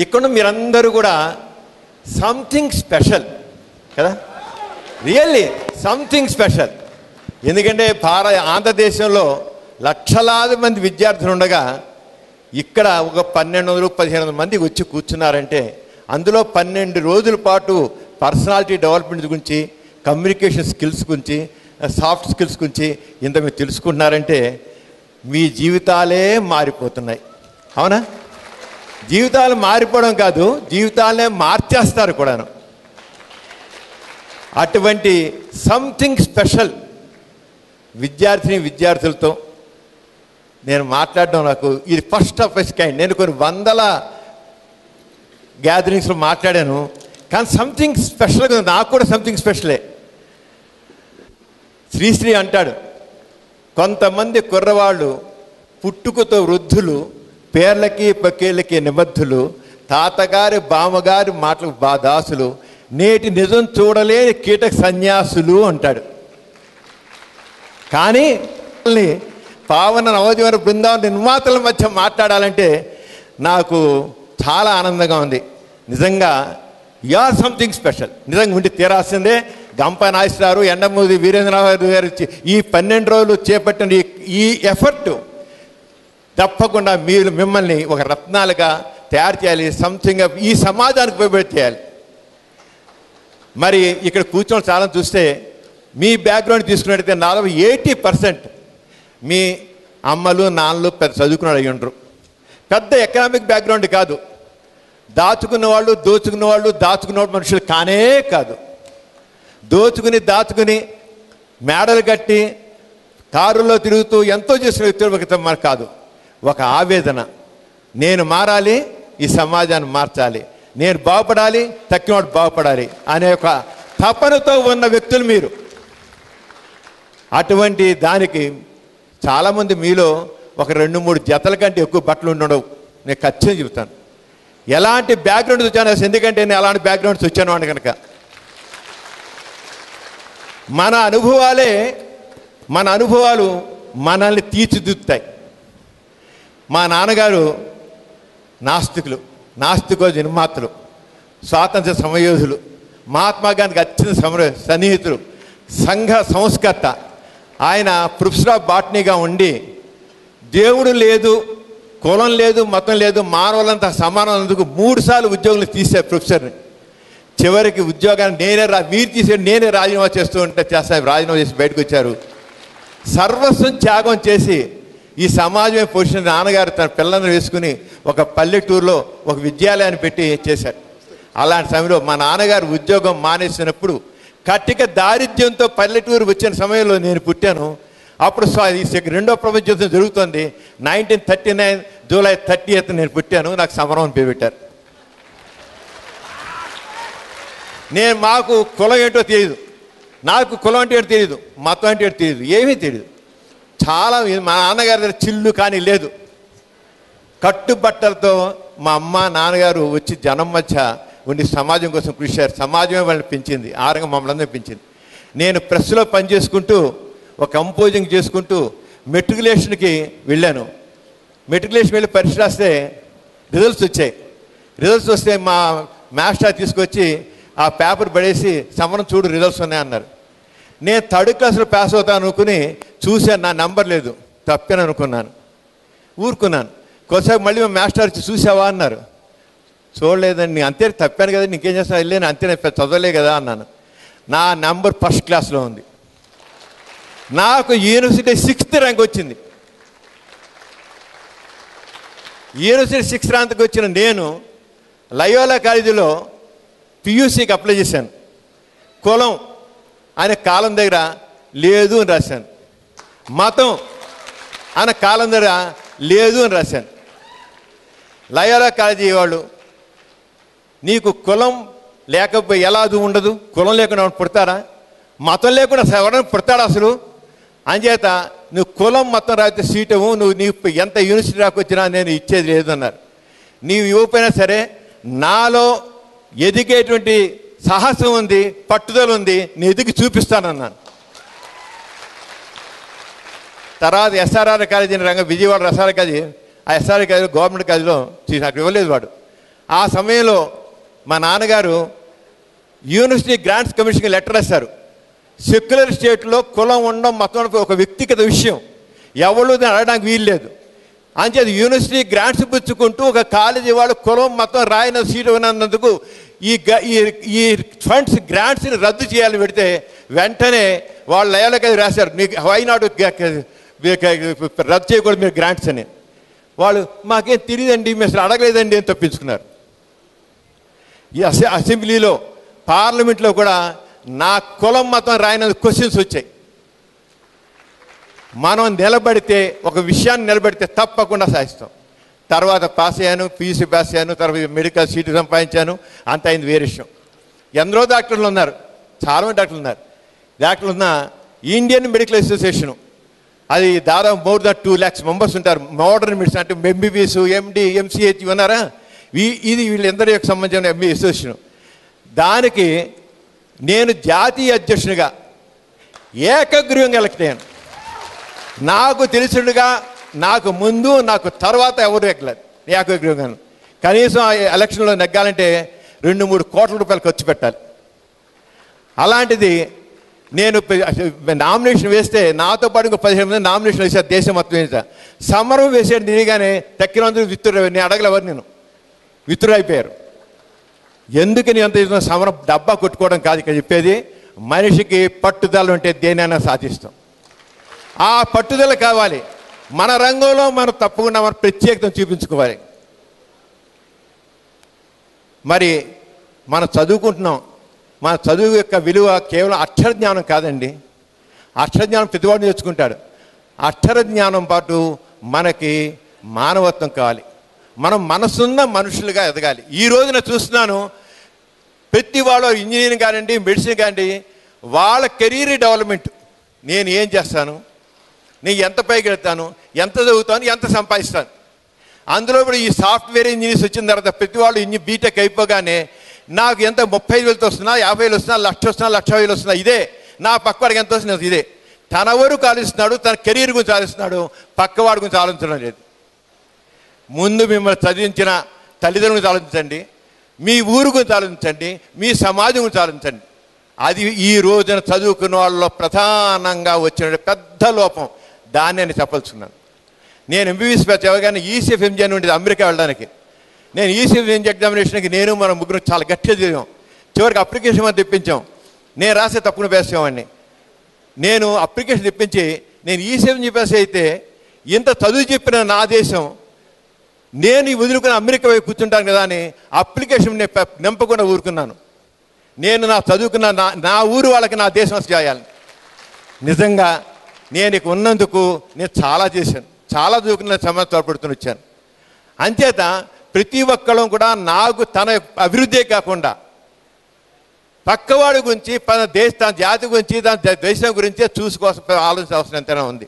ఇక్కడ మీరందరూ కూడా సంథింగ్ స్పెషల్ కదా, రియల్లీ సంథింగ్ స్పెషల్. ఎందుకంటే ఆంధ్రదేశంలో లక్షలాది మంది విద్యార్థులు ఉండగా ఇక్కడ ఒక 1200-1500 మంది వచ్చి కూర్చున్నారంటే అందులో 12 రోజుల పాటు పర్సనాలిటీ డెవలప్మెంట్ గురించి, కమ్యూనికేషన్ స్కిల్స్ గురించి, సాఫ్ట్ స్కిల్స్ గురించి ఇంత మీరు తెలుసుకుంటున్నారంటే మీ జీవితాలే మారిపోతున్నాయి. అవునా? జీవితాలు మారిపోవడం కాదు, జీవితాలనే మార్చేస్తారు కూడాను. అటువంటి సంథింగ్ స్పెషల్ విద్యార్థులతో నేను మాట్లాడడం నాకు ఇది ఫస్ట్ ఆఫ్ ఇట్స్ కైండ్. నేను కొన్ని వందల గ్యాదరింగ్స్లో మాట్లాడాను, కానీ సంథింగ్ స్పెషల్గా నాకు కూడా సంథింగ్ స్పెషలే. శ్రీశ్రీ అంటాడు, కొంతమంది కుర్రవాళ్ళు పుట్టుకతో వృద్ధులు, పేర్లకి పకేళ్ళకి నిబద్ధులు, తాతగారి బామ్మగారి మాటలకు దాసులు, నేటి నిజం చూడలేని కీటక సన్యాసులు అంటాడు. కానీ పావన నవజీవన బృందావన నిర్మాతల మధ్య మాట్లాడాలంటే నాకు చాలా ఆనందంగా ఉంది. నిజంగా యు ఆర్ సంథింగ్ స్పెషల్. నిజంగా ఉండి తీరాల్సిందే. గంప నాగేశ్వరరావు, ఎండమూరి వీరేంద్రనాథ్ గారు ఈ 12 రోజులు చేపట్టిన ఈ ఎఫర్ట్ తప్పకుండా మిమ్మల్ని ఒక రత్నాలుగా తయారు చేయాలి, సంథింగ్ ఈ సమాజానికి ఉపయోగపడి చేయాలి. మరి ఇక్కడ కూర్చొని చాలా చూస్తే మీ బ్యాక్గ్రౌండ్ తీసుకున్నట్టయితే 80% మీ అమ్మలు నాన్నలు పెద్ద చదువుకున్నాడు అయ్యి ఉండరు. పెద్ద ఎకనామిక్ బ్యాక్గ్రౌండ్ కాదు, దాచుకున్నవాళ్ళు దాచుకున్న మనుషులు కానే కాదు. దాచుకుని మేడలు కట్టి కారులో తిరుగుతూ ఎంతో చేసిన వ్యక్తులు మనకు కాదు. ఒక ఆవేదన, నేను మారాలి, ఈ సమాజాన్ని మార్చాలి, నేను బాగుపడాలి, తక్కినవాడు బాగుపడాలి అనే ఒక తపనతో ఉన్న వ్యక్తులు మీరు. అటువంటి దానికి చాలామంది మీలో ఒక 2-3 జతల కంటే ఎక్కువ బట్టలు ఉండవు. నేను ఖచ్చితంగా చెబుతాను ఎలాంటి బ్యాక్గ్రౌండ్స్ వచ్చాను, ఎందుకంటే నేను అలాంటి బ్యాక్గ్రౌండ్స్ వచ్చాను అని కనుక. మన అనుభవాలు మనల్ని తీర్చిదిద్దుతాయి. మా నాన్నగారు నాస్తికో నిర్మాతలు, స్వాతంత్ర సమయోధులు, మహాత్మా గాంధీకి అత్యంత సన్నిహితులు, సంఘ సంస్కర్త. ఆయన ప్రొఫెసర్ ఆఫ్ బాటనీగా ఉండి దేవుడు లేదు, కులం లేదు, మతం లేదు, మానవులంతా సమానందుకు 3 సార్లు ఉద్యోగులు తీశారు ప్రొఫెసర్ని. చివరికి ఉద్యోగాన్ని నేనే రాజీనామా రాజీనామా చేసి బయటకు వచ్చారు. సర్వస్వం త్యాగం చేసి ఈ సమాజమే పోషణ నాన్నగారు తన పిల్లలను వేసుకుని ఒక పల్లెటూరులో ఒక విద్యాలయాన్ని పెట్టి చేశారు. అలాంటి సమయంలో మా నాన్నగారు ఉద్యోగం మానేసినప్పుడు కటిక దారిద్ర్యంతో పల్లెటూరు వచ్చిన సమయంలో నేను పుట్టాను. అప్పుడు రెండో ప్రపంచ యుద్ధం జరుగుతుంది. 1939 జూలై 30th నేను పుట్టాను. నాకు సమరం అని పేరు పెట్టారు. మాకు కులం ఏంటో తెలియదు, నాకు కులం అంటే ఏంటో తెలియదు, మతం అంటే ఏంటో తెలియదు, ఏమీ తెలియదు. చాలా మా నాన్నగారి దగ్గర చిల్లు కానీ లేదు. కట్టుబట్టలతో మా అమ్మ నాన్నగారు వచ్చి జనం మధ్య ఉండి సమాజం కోసం కృషి చేశారు. సమాజమే వాళ్ళని పెంచింది, ఆ రంగం మమ్మల్ని అందరూ పెంచింది. నేను ప్రెస్లో పనిచేసుకుంటూ ఒక కంపోజింగ్ చేసుకుంటూ మెట్రికులేషన్కి వెళ్ళాను. మెట్రికులేషన్ వెళ్ళి పరీక్ష రాస్తే రిజల్ట్స్ వస్తే మా మాస్టర్ తీసుకొచ్చి ఆ పేపర్ పడేసి సమరం చూడు రిజల్ట్స్ ఉన్నాయన్నారు. నేను 3rd క్లాస్లో పాస్ అవుతాను అనుకుని చూశాను, నా నెంబర్ లేదు, తప్పని అనుకున్నాను, ఊరుకున్నాను. కొద్దిసేపు మళ్ళీ మా మాస్టర్ వచ్చి చూసావా అన్నారు. చూడలేదండి, అంతే తప్పాను కదా, నీకేం చేస్తాను, వెళ్ళాను అంతే, నేను చదవలే కదా అన్నాను. నా నెంబర్ 1st క్లాస్లో ఉంది. నాకు యూనివర్సిటీ 6th ర్యాంక్ వచ్చింది. యూనివర్సిటీ 6th ర్యాంక్ వచ్చిన నేను లయోలా కాలేజీలో పియూసీకి అప్లై చేశాను. కులం ఆయన కాలం దగ్గర లేదు అని రాశాను, మతం ఆయన కాలం దగ్గర లేదు అని రాశాను. లయోలా కాలేజీ వాళ్ళు నీకు కులం లేకపోతే ఎలా అది ఉండదు, కులం లేకుండా పుడతారా, మతం లేకుండా ఎవరైనా పుడతాడు అసలు, అంచేత నువ్వు కులం మతం రాస్తే సీట్ ఇవ్వు, నీకు ఎంత యూనివర్సిటీ రాకొచ్చినా నేను ఇచ్చేది లేదు అన్నారు. నీవు ఇవ్వకపోయినా సరే నాలో ఎదిగేటువంటి సాహసం ఉంది, పట్టుదల ఉంది, నేను ఎదిగి చూపిస్తానన్నాను. తర్వాత SRR college Vijayawada SRR college, ఆ ఎస్ఆర్ఆర్ కాలేజీలో గవర్నమెంట్ కాలేజీలో నాకు ఇవ్వలేదు వాడు. ఆ సమయంలో మా నాన్నగారు యూనివర్సిటీ గ్రాంట్స్ కమిషన్కి లెటర్ రాశారు. సెక్యులర్ స్టేట్లో కులం ఉండడం మొత్తం ఒక వ్యక్తిగత విషయం, ఎవరు దాన్ని అడగడానికి వీలు లేదు. అంచేది యూనివర్సిటీ గ్రాంట్స్ పుచ్చుకుంటూ ఒక కాలేజీ వాళ్ళు కులం మొత్తం రాయన సీటు ఉన్నందుకు ఈ ఫండ్స్ గ్రాంట్స్ని రద్దు చేయాలని పెడితే వెంటనే వాళ్ళు లయలకి రాశారు, మీకు వైనాడు రద్దు చేయకూడదు మీరు గ్రాంట్స్ అని. వాళ్ళు మాకేం తెలియదండి, మేము అసలు అడగలేదండి అని తప్పించుకున్నారు. ఈ అసెంబ్లీలో పార్లమెంట్లో కూడా నా కులం మతం రాయనందుకు క్వశ్చన్స్ వచ్చాయి. మనం నిలబడితే ఒక విషయాన్ని నిలబడితే తప్పకుండా సాధిస్తాం. తర్వాత పాస్ అయ్యాను, పీయూసీ పాస్ అయ్యాను, తర్వాత మెడికల్ సీటు సంపాదించాను, అంత అయింది వేరే విషయం. ఎందరో డాక్టర్లు ఉన్నారు, చాలామంది డాక్టర్లు ఉన్నారు. డాక్టర్లు ఉన్న ఇండియన్ మెడికల్ అసోసియేషను, అది దాదాపు మోర్ దాన్ 2 lakhs మెంబర్స్ ఉంటారు. మోడర్న్ మెడిసిన్ అంటే ఎంబీబీఎస్, ఎండి, ఎంసీహెచ్ ఉన్నారా, ఇది వీళ్ళందరి యొక్క సంబంధించిన ఎంబీ అసోసియేషన్. దానికి నేను జాతీయ అధ్యక్షునిగా ఏకగ్రీవంగా ఎలక్ట్ అయ్యాను. నాకు తెలిసినట్టుగా నాకు ముందు నాకు తర్వాత ఎవరు ఎక్కలేదు ఏకగ్రీవంగా. కనీసం ఆ ఎలక్షన్లో నెగ్గాలంటే 2-3 కోట్ల రూపాయలు ఖర్చు పెట్టాలి. అలాంటిది నేను నామినేషన్ వేస్తే నాతో పాటు ఇంకో 15 మంది నామినేషన్ వేసారు, దేశం మొత్తం వేసారు. సమరం వేసేది తిరిగానే తక్కినందుకు విత్తురు, నేను అడగలేవారు, నేను విత్తురు అయిపోయారు. ఎందుకని అంత సమరం డబ్బా కొట్టుకోవడం కాదు ఇక్కడ చెప్పేది. మనిషికి పట్టుదల ఉంటే దేనైనా సాధిస్తాం. ఆ పట్టుదల కావాలి. మన రంగంలో మనం తప్పకుండా మన ప్రత్యేకతను చూపించుకోవాలి. మరి మనం చదువుకుంటున్నాం, మన చదువు యొక్క విలువ కేవలం అక్షర జ్ఞానం కాదండి. అక్షర జ్ఞానం ప్రతివాడు నేర్చుకుంటాడు. అక్షర జ్ఞానం పాటు మనకి మానవత్వం కావాలి. మనం మనసున్న మనుషులుగా ఎదగాలి. ఈ రోజున చూస్తున్నాను, ప్రతి వాళ్ళు ఇంజనీరింగ్ కానివ్వండి, మెడిసిన్ కానివ్వండి, వాళ్ళ కెరీర్ డెవలప్మెంట్, నేను ఏం చేస్తాను, నేను ఎంత పైకి వెళ్తాను, ఎంత చదువుతాను, ఎంత సంపాదిస్తాను. అందులో కూడా ఈ సాఫ్ట్వేర్ ఇంజనీర్స్ వచ్చిన తర్వాత ప్రతి వాళ్ళు బీటెక్ అయిపోగానే నాకు ఎంత 35,000 వస్తున్నా, 50,000 వస్తున్నా, 1,00,000 వస్తున్నా, 1,50,000 వస్తున్నా, ఇదే నా పక్కవాడికి ఎంత వస్తుంది, ఇదే. తన వరకు ఆలోచిస్తున్నాడు, తన కెరీర్ గురించి ఆలోచిస్తున్నాడు, పక్కవాడి గురించి ఆలోచించడం లేదు. ముందు మిమ్మల్ని చదివించిన తల్లిదండ్రుల గురించి ఆలోచించండి, మీ ఊరు గురించి ఆలోచించండి, మీ సమాజం గురించి ఆలోచించండి. అది ఈ రోజున చదువుకున్న వాళ్ళలో ప్రధానంగా వచ్చిన పెద్ద లోపం. దాన్ని నేను చెప్పాల్సుకున్నాను. నేను ఎంబీబీఎస్ చదవగానే ఈసీఎఫ్ ఎంజీ ఉండేది అమెరికా వెళ్ళడానికి. నేను ఈసీఎఫ్ ఎంజీ ఎగ్జామినేషన్కి నేను మన ముగ్గురు చాలా గట్టిగా చదివాం. చివరికి అప్లికేషన్ మీద తెప్పించాం. నేను రాసే తప్పును వేసేవాడిని. నేను అప్లికేషన్ తెప్పించి నేను ఈసీఎఫ్ చెప్పేసి అయితే ఇంత చదువు చెప్పిన నా దేశం నేను వదులుకుని అమెరికా వైపు కూర్చుంటాను కదా అని అప్లికేషన్ నింపకుండా ఊరుకున్నాను. నేను నా చదువుకున్న నా ఊరు వాళ్ళకి నా దేశం చేయాలి. నిజంగా నేను ఇక ఉన్నందుకు నేను చాలా చేశాను, చాలా చదువుకున్న సమాజం తోడ్పడుతూ వచ్చాను. అంచేత ప్రతి ఒక్కళ్ళం కూడా నాకు తన అభివృద్ధే కాకుండా పక్కవాడి గురించి, తన జాతి గురించి, తన దేశం గురించే చూసుకోవాల్సిన ఆలోచన అవసరం ఎంతైనా ఉంది.